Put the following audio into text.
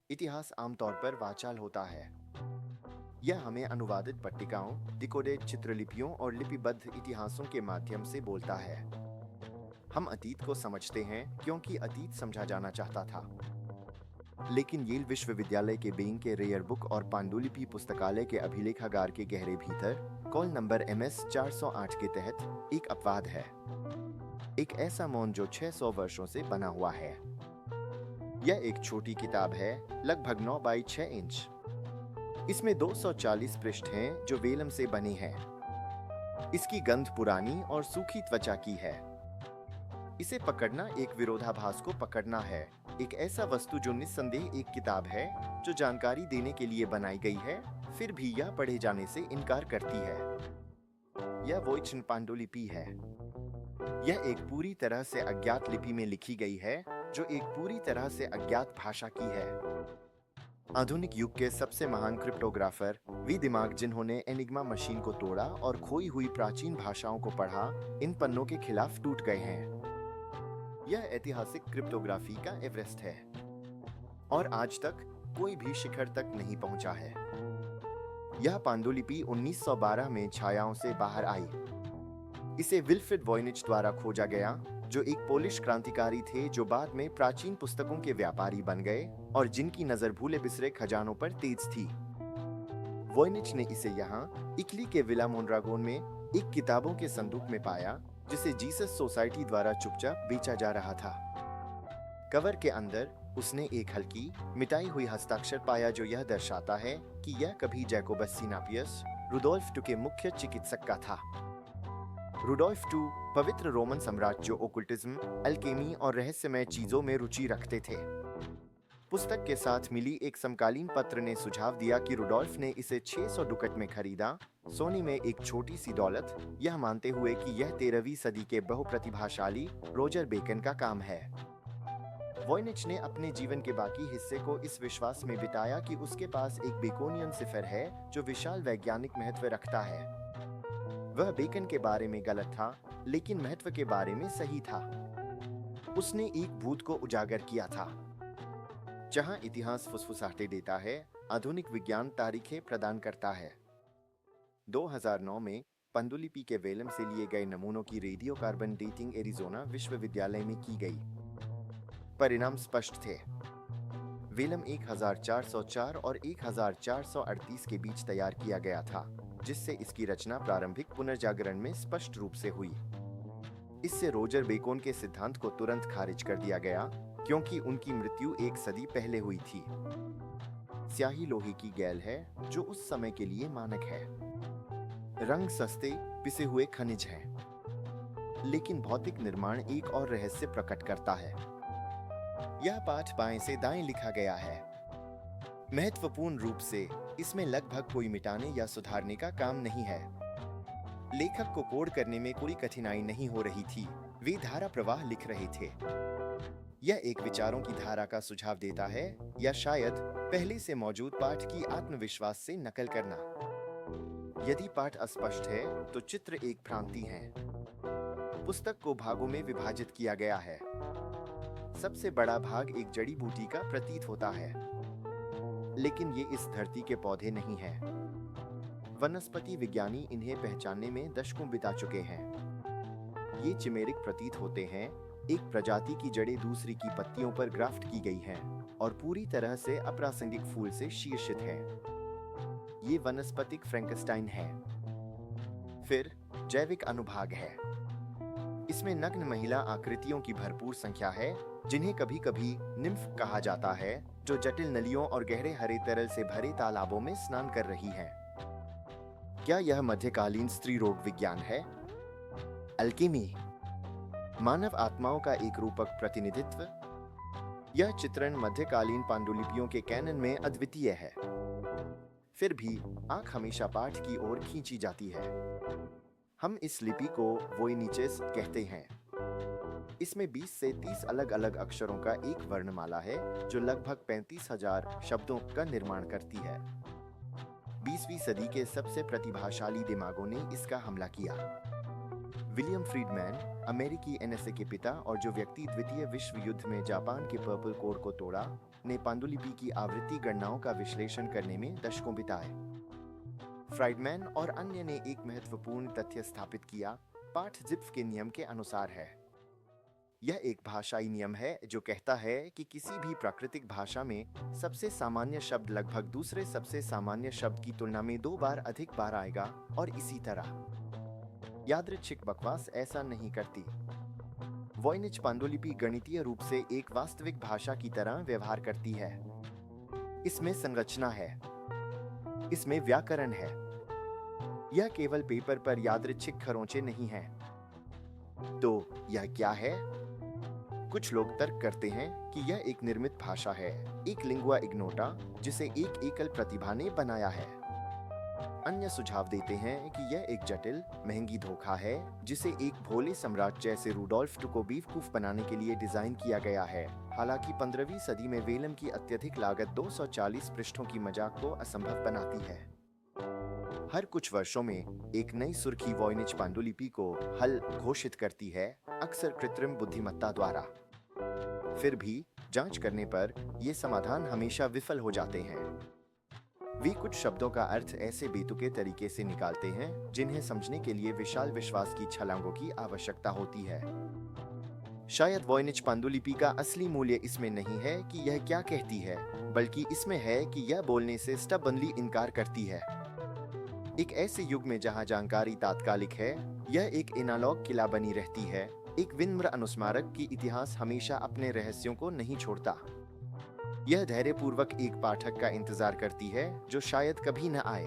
इतिहास आमतौर पर वाचाल होता है। यह हमें अनुवादित पट्टिकाओं, डिकोडेड चित्रलिपियों और लिपिबद्ध इतिहासों के माध्यम से बोलता है। हम अतीत को समझते हैं क्योंकि अतीत समझा जाना चाहता था। लेकिन येल विश्वविद्यालय के बेइंग के रेयर बुक और पांडुलिपि पुस्तकालय के अभिलेखागार के गहरे भीतर कॉल नंबर MS 408 के तहत एक अपवाद है। एक ऐसा मौन जो 600 वर्षों से बना हुआ है। यह एक छोटी किताब है, लगभग 9 बाई 6 इंच। इसमें 240 पृष्ठ हैं जो वेलम से बने हैं। इसकी गंध पुरानी और सूखी त्वचा की है। इसे पकड़ना एक विरोधाभास को पकड़ना है, एक ऐसा वस्तु जो निस्संदेह एक किताब है जो जानकारी देने के लिए बनाई गई है, फिर भी यह पढ़े जाने से इनकार करती है। यह वोइचन पांडुलिपि है। यह एक पूरी तरह से अज्ञात लिपि में लिखी गई है, जो एक पूरी तरह से अज्ञात भाषा की है। आधुनिक युग के सबसे महान क्रिप्टोग्राफर, वे दिमाग जिन्होंने एनिग्मा मशीन को तोड़ा और खोई हुई प्राचीन भाषाओं को पढ़ा, इन पन्नों के खिलाफ टूट गए हैं। यह ऐतिहासिक क्रिप्टोग्राफी का एवरेस्ट है और आज तक कोई भी शिखर तक नहीं पहुंचा है। यह पांडुलिपि 1912 में छायाओं से बाहर आई। इसे विल्फ्रेड वॉयनिच द्वारा खोजा गया, जो एक पोलिश क्रांतिकारी थे जो बाद में प्राचीन पुस्तकों के व्यापारी बन गए और जिनकी नजर भूले बिसरे खजानों पर तेज थी। वॉयनिच ने इसे यहाँ इटली के विला मोन्ड्रागोन में एक किताबों के संदूक में पाया, जिसे जीसस सोसाइटी द्वारा चुपचाप बेचा जा रहा था। कवर के अंदर उसने एक हल्की मिटाई हुई हस्ताक्षर पाया जो यह दर्शाता है कि यह कभी जैकोबस सिनापियस, रुडोल्फ II के मुख्य चिकित्सक का था। रुडोल्फ II पवित्र रोमन सम्राट जो ओकुल्टिज्म, अल्केमी और रहस्यमय चीजों में रुचि रखते थे। पुस्तक के साथ मिली एक समकालीन पत्र ने सुझाव दिया कि रुडोल्फ ने इसे 600 डुकट में खरीदा, सोने में एक छोटी सी दौलत, यह मानते हुए कि यह 13वीं सदी के बहुप्रतिभाशाली रोजर बेकन का काम है। वॉयनिच ने अपने जीवन के बाकी हिस्से को इस विश्वास में बिताया कि उसके पास एक बेकोनियन सिफर है जो विशाल वैज्ञानिक महत्व रखता है। वह बेकन के बारे में गलत था, लेकिन महत्व के बारे में सही था। उसने एक भूत को उजागर किया था। जहां इतिहास फुसफुसाहटें देता है, आधुनिक विज्ञान तारीखें प्रदान करता है। 2009 में पांडुलिपि के वेलम से लिए गए नमूनों की रेडियो कार्बन डेटिंग एरिजोना विश्वविद्यालय में की गई। परिणाम स्पष्ट थे। वेलम 1404 और 1438 के बीच तैयार किया गया था, जिससे इसकी रचना प्रारंभिक पुनर्जागरण में स्पष्ट रूप से हुई। इससे रोजर बेकोन के सिद्धांत को तुरंत खारिज कर दिया गया, क्योंकि उनकी मृत्यु एक सदी पहले हुई थी। स्याही लोहे की गैल है जो उस समय के लिए मानक है। रंग सस्ते पिसे हुए खनिज हैं, लेकिन भौतिक निर्माण एक और रहस्य प्रकट करता है। यह पाठ बाएं से दाएं लिखा गया है। महत्वपूर्ण रूप से इसमें लगभग कोई मिटाने या सुधारने का काम नहीं है। लेखक को कोड करने में कोई कठिनाई नहीं हो रही थी, वे धारा प्रवाह लिख रहे थे। यह एक विचारों की धारा का सुझाव देता है, या शायद पहले से मौजूद पाठ की आत्मविश्वास से नकल करना। यदि पाठ अस्पष्ट है तो चित्र एक भ्रांति है। पुस्तक को भागों में विभाजित किया गया है। सबसे बड़ा भाग एक जड़ी बूटी का प्रतीत होता है, लेकिन ये इस धरती के पौधे नहीं हैं। वनस्पति विज्ञानी इन्हें पहचानने में दशकों बिता चुके हैं। ये चिमेरिक प्रतीत होते हैं। एक प्रजाति की जड़ें दूसरी की पत्तियों पर ग्राफ्ट की गई हैं और पूरी तरह से अप्रासंगिक फूल से शीर्षित हैं। ये वनस्पतिक फ्रैंकेस्टाइन है। फिर जैविक अनुभाग है। इसमें नग्न महिला आकृतियों की भरपूर संख्या है, जिन्हें कभी-कभी निम्फ कहा जाता है, जो जटिल नलियों और गहरे हरे तरल से भरे तालाबों में स्नान कर रही हैं। क्या यह मध्यकालीन स्त्री रोग विज्ञान है? अल्केमी, मानव आत्माओं का एक रूपक प्रतिनिधित्व? यह चित्रण मध्यकालीन पांडुलिपियों के कैनन में अद्वितीय है। फिर भी आंख हमेशा पाठ की ओर खींची जाती है। हम इस लिपि को वोइनिचेस कहते हैं। इसमें 20 से 30 अलग-अलग अक्षरों का एक वर्णमाला है, जो लगभग 35,000 शब्दों का निर्माण करती है। 20वीं सदी के सबसे प्रतिभाशाली दिमागों ने इसका हमला किया। विलियम फ्रीडमैन, अमेरिकी NSA के पिता और जो व्यक्ति द्वितीय विश्व युद्ध में जापान के पर्पल कोड को तोड़ा, ने पांडुलिपि की आवृत्ति गणनाओं का विश्लेषण करने में दशकों बिताए। फ्राइडमैन और अन्य ने एक महत्वपूर्ण तथ्य स्थापित किया, पाठ जिप्फ के नियम के अनुसार है। यह एक भाषाई नियम है जो कहता है कि किसी भी प्राकृतिक भाषा में सबसे सामान्य शब्द लगभग दूसरे सबसे सामान्य शब्द की तुलना में 2 बार अधिक बार आएगा और इसी तरह। यादृच्छिक बकवास ऐसा नहीं करती। वॉयनिच पांडुलिपि गणितीय रूप से एक वास्तविक भाषा की तरह व्यवहार करती है। इसमें संरचना है, इसमें व्याकरण है। यह केवल पेपर पर यादृच्छिक खरोंचे नहीं हैं। तो यह क्या है? कुछ लोग तर्क करते हैं कि यह एक निर्मित भाषा है, एक लिंगुआ इग्नोटा जिसे एक एकल प्रतिभा ने बनाया है। अन्य सुझाव देते हैं कि यह एक जटिल, महंगी धोखा है जिसे एक भोले सम्राट जैसे रूडोल्फ को बेवकूफ बनाने के लिए डिजाइन किया गया है। हालांकि 15वीं सदी में वेलम की अत्यधिक लागत 240 पृष्ठों की मजाक को असंभव बनाती है। हर कुछ वर्षों में एक नई सुर्खी वॉयनिच पांडुलिपि को हल घोषित करती है, अक्सर कृत्रिम बुद्धिमत्ता द्वारा। फिर भी जांच करने पर ये समाधान हमेशा विफल हो जाते हैं। वे कुछ शब्दों का अर्थ ऐसे बेतुके तरीके से निकालते हैं जिन्हें समझने के लिए विशाल विश्वास की छलांगों की आवश्यकता होती है। शायद वॉयनिच पांडुलिपि का असली मूल्य इसमें नहीं है कि यह क्या कहती है, बल्कि इसमें है कि यह बोलने से स्टबर्नली इनकार करती है। एक ऐसे युग में जहां जानकारी तात्कालिक है, यह एक एनालॉग किला बनी रहती है, एक विनम्र अनुस्मारक की इतिहास हमेशा अपने रहस्यों को नहीं छोड़ता। यह धैर्यपूर्वक एक पाठक का इंतजार करती है जो शायद कभी न आए।